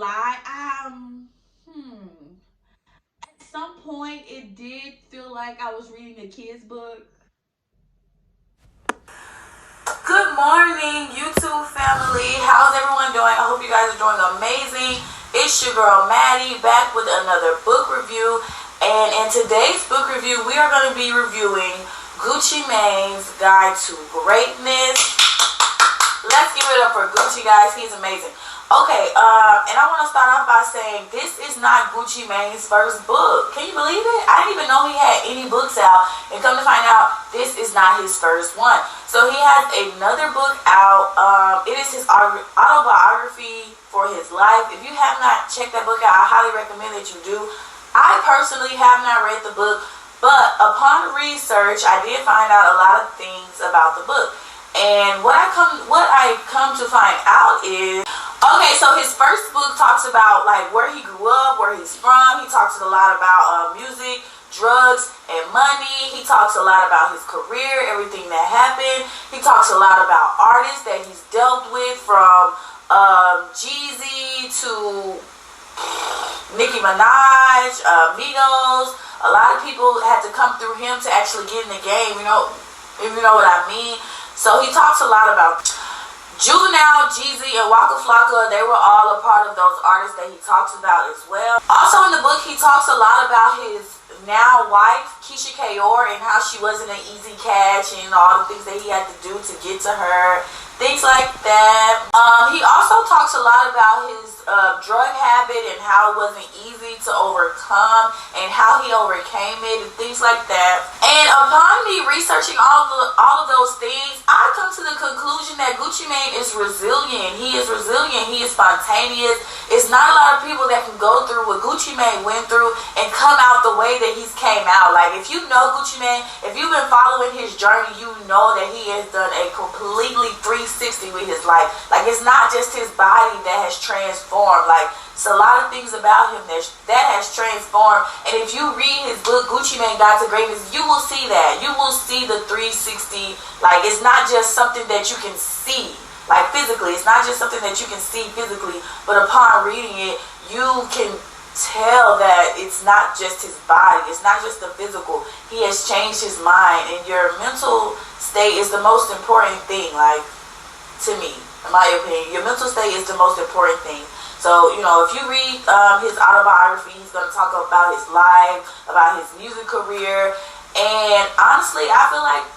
lie. At some point, it did feel like I was reading a kid's book. Good morning, YouTube family. How's everyone doing? I hope you guys are doing amazing. It's your girl Maddie back with another book review. And in today's book review, we are going to be reviewing Gucci Mane's Guide to Greatness. Let's give it up for Gucci, guys. He's amazing. Okay, and I want to start off by saying this is not Gucci Mane's first book. Can you believe it? I didn't even know he had any books out. And come to find out, this is not his first one. So he has another book out. It is his autobiography for his life. If you have not checked that book out, I highly recommend that you do. I personally have not read the book, but upon research, I did find out a lot of things about the book. And what I come to find out is, okay, so his first book talks about like where he grew up, where he's from. He talks a lot about music, drugs, and money. He talks a lot about his career, everything that happened. He talks a lot about artists that he's dealt with, from Jeezy to Nicki Minaj, Migos. A lot of people had to come through him to actually get in the game, if you know what I mean. So he talks a lot about Juvenile, Jeezy, and Waka Flocka. They were all a part of those artists that he talks about as well. Also in the book, he talks a lot about his now wife, Keisha Kayor, and how she wasn't an easy catch and all the things that he had to do to get to her. Things like that. He also talks a lot about his drug habit and how it wasn't easy to overcome and how he overcame it and things like that. And upon me researching all of those things, I come to the conclusion that Gucci Mane is resilient. He is resilient. He is spontaneous. It's not a lot of people that can go through what Gucci Mane went through and come out the way that he's came out. Like, if you know Gucci Mane, if you've been following his journey, you know that he has done a completely 360 with his life. Like, it's not just his body that has transformed. Like, it's a lot of things about him that has transformed. And if you read his book, Gucci Mane Guide to Greatness, you will see that. You will see the 360. Like, it's not just something that you can see, like, physically. It's not just something that you can see physically, but upon reading it, you can tell that it's not just his body. It's not just the physical. He has changed his mind, and your mental state is the most important thing. Like, to me, in my opinion, your mental state is the most important thing. So, if you read his autobiography, he's going to talk about his life, about his music career. And honestly, I feel like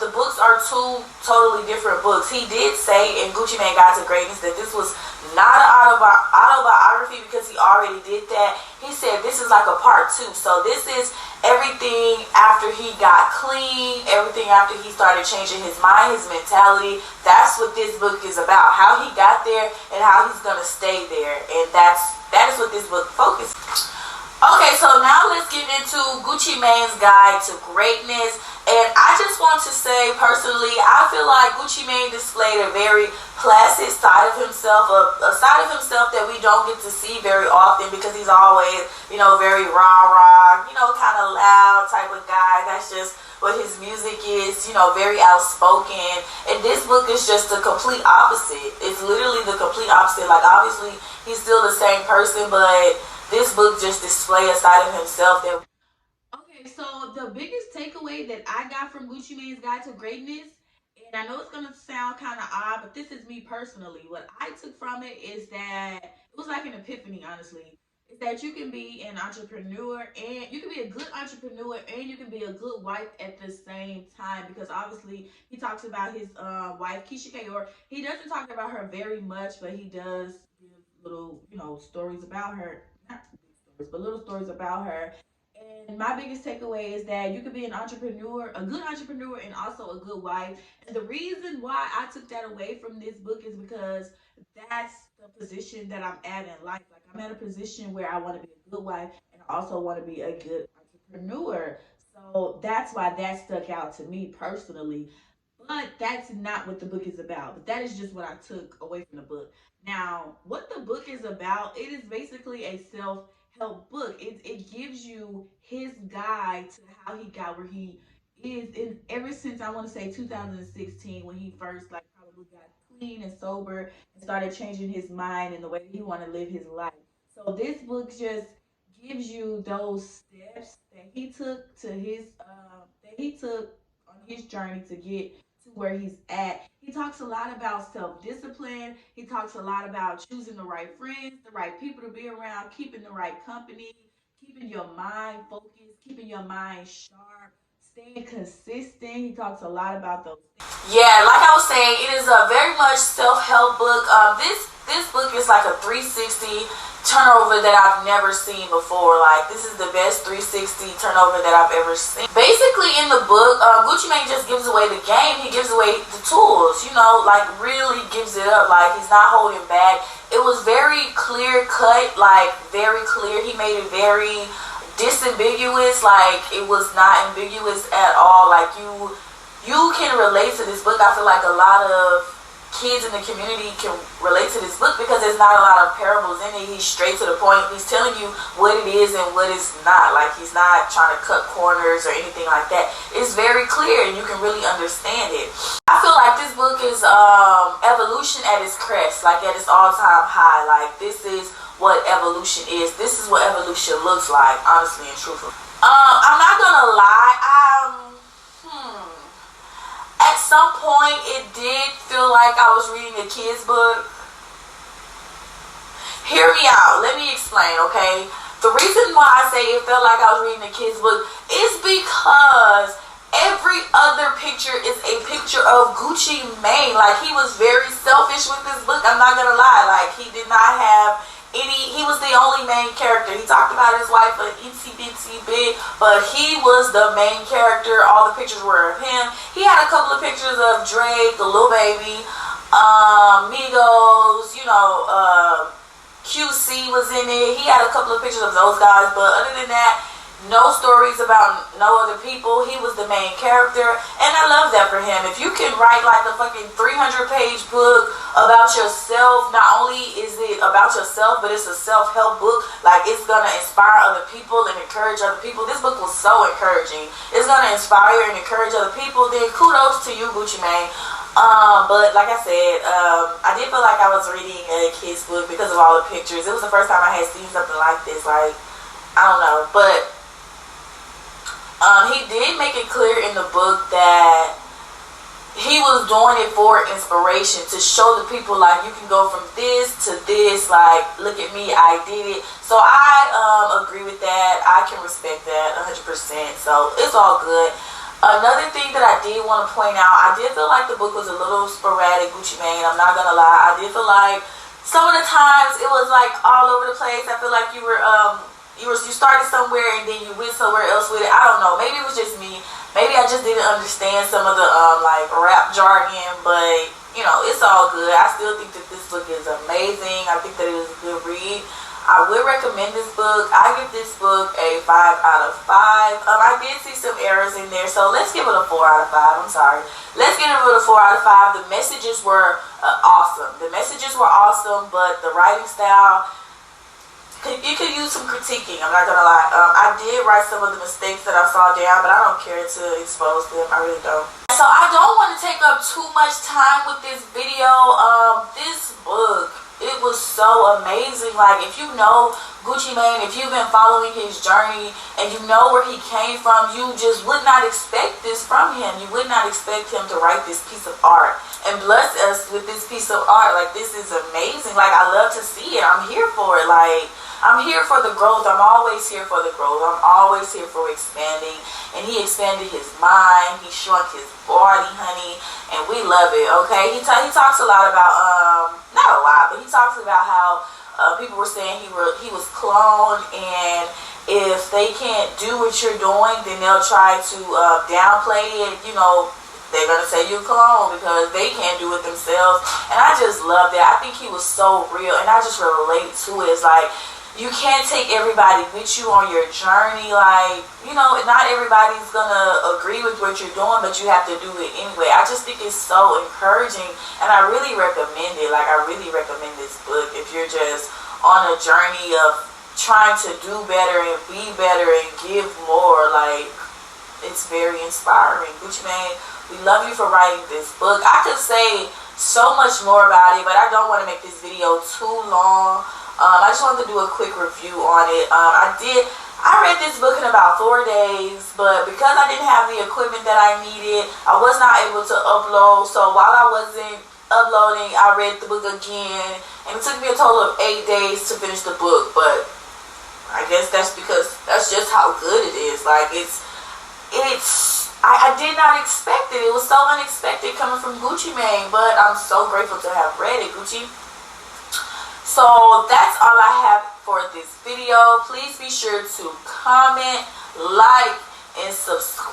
the books are two totally different books. He did say in Gucci Mane Guide to Greatness that this was not an autobiography because he already did that. He said this is like a part 2. So this is everything after he got clean, everything after he started changing his mind, his mentality. That's what this book is about. How he got there and how he's going to stay there. And that is what this book focuses on. Okay, so now let's get into Gucci Mane's Guide to Greatness. And I just want to say, personally, I feel like Gucci Mane displayed a very placid side of himself, a side of himself that we don't get to see very often because he's always, very rah-rah, kind of loud type of guy. That's just what his music is, very outspoken. And this book is just the complete opposite. It's literally the complete opposite. Like, obviously, he's still the same person, but this book just displays a side of himself that... Okay, so the biggest takeaway that I got from Gucci Mane's Guide to Greatness, and I know it's going to sound kind of odd, but this is me personally. What I took from it is that it was like an epiphany, honestly. Is that you can be an entrepreneur, and you can be a good entrepreneur, and you can be a good wife at the same time. Because obviously, he talks about his wife, Keisha Kayor. He doesn't talk about her very much, but he does give little, stories about her. Not big stories, but little stories about her. And my biggest takeaway is that you could be an entrepreneur, a good entrepreneur, and also a good wife. And the reason why I took that away from this book is because that's the position that I'm at in life. Like, I'm at a position where I want to be a good wife and I also want to be a good entrepreneur. So that's why that stuck out to me personally. But that's not what the book is about. But that is just what I took away from the book. Now, what the book is about, it is basically a self-help book. It gives you his guide to how he got where he is in ever since, I want to say, 2016, when he first, like, probably got clean and sober and started changing his mind and the way he wanted to live his life. So this book just gives you those steps that he took on his journey to get to where he's at. He talks a lot about self-discipline. He talks a lot about choosing the right friends, the right people to be around, keeping the right company, keeping your mind focused, keeping your mind sharp, staying consistent. He talks a lot about those things. Yeah, like I was saying, it is a very much self-help book. This book is like a 360 turnover that I've never seen before. Like, this is the best 360 turnover that I've ever seen. Basically, in the book, Gucci Mane just gives away the game. He gives away the tools, you know, like really gives it up. Like, he's not holding back. It was very clear cut, like very clear. He made it very disambiguous. Like, it was not ambiguous at all. Like, you can relate to this book. I feel like a lot of kids in the community can relate to this book because there's not a lot of parables in it. He's straight to the point. He's telling you what it is and what it's not. Like, he's not trying to cut corners or anything like that. It's very clear and you can really understand it. I feel like this book is evolution at its crest, like at its all-time high. Like, this is what evolution is. This is what evolution looks like, honestly and truthfully. I'm not gonna lie. At some point, it did feel like I was reading a kid's book. Hear me out. Let me explain, okay? The reason why I say it felt like I was reading a kid's book is because every other picture is a picture of Gucci Mane. Like, he was very selfish with this book. I'm not gonna lie. Like, he did not have he was the only main character. He talked about his wife a itsy bitsy bit, but he was the main character. All the pictures were of him. He had a couple of pictures of Drake, the Lil Baby, Migos, you know, QC was in it. He had a couple of pictures of those guys, but other than that, no stories about no other people. He was the main character, and I love that for him. If you can write like a fucking 300-page book about yourself, not only is it about yourself, but it's a self-help book. Like, it's gonna inspire other people and encourage other people. This book was so encouraging. It's gonna inspire and encourage other people. Then kudos to you, Gucci Mane. But like I said, I did feel like I was reading a kid's book because of all the pictures. It was the first time I had seen something like this. Like, I don't know, but he did make it clear in the book that he was doing it for inspiration, to show the people, like, you can go from this to this, like, look at me, I did it. So I agree with that. I can respect that 100%. So it's all good. Another thing that I did want to point out, I did feel like the book was a little sporadic, Gucci Mane. I'm not gonna lie. I did feel like some of the times it was like all over the place. I feel like you started somewhere and then you went somewhere else with it. I don't know. Maybe it was just me. Maybe I just didn't understand some of the like rap jargon, but you know, it's all good. I still think that this book is amazing. I think that it was a good read. I would recommend this book. I give this book a 5 out of 5. I did see some errors in there, so let's give it a 4 out of 5. I'm sorry. Let's give it a 4 out of 5. The messages were awesome. The messages were awesome, but the writing style, you could use some critiquing. I'm not gonna lie. I did write some of the mistakes that I saw down, but I don't care to expose them. I really don't. So I don't want to take up too much time with this video. This book, it was so amazing. Like, if you know Gucci Mane, if you've been following his journey and you know where he came from, you just would not expect this from him. You would not expect him to write this piece of art and bless us with this piece of art. Like, this is amazing. Like, I love to see it. I'm here for it. Like, I'm here for the growth. I'm always here for the growth. I'm always here for expanding. And he expanded his mind. He shrunk his body, honey. And we love it, okay? He talks a lot about, not a lot, but he talks about how people were saying he was cloned. And if they can't do what you're doing, then they'll try to downplay it. You know, they're going to say you're clone because they can't do it themselves. And I just love that. I think he was so real. And I just relate to it. It's like, you can't take everybody with you on your journey. Like, you know, not everybody's gonna agree with what you're doing, but you have to do it anyway. I just think it's so encouraging, and I really recommend it. Like, I really recommend this book if you're just on a journey of trying to do better and be better and give more. Like, it's very inspiring. Gucci Mane, we love you for writing this book. I could say so much more about it, but I don't want to make this video too long. I just wanted to do a quick review on it. I read this book in about 4 days, but because I didn't have the equipment that I needed, I was not able to upload. So while I wasn't uploading, I read the book again, and it took me a total of 8 days to finish the book. But I guess that's because that's just how good it is. Like I did not expect it. It was so unexpected coming from Gucci Mane, but I'm so grateful to have read it, Gucci. So that's all I have for this video. Please be sure to comment, like, and subscribe.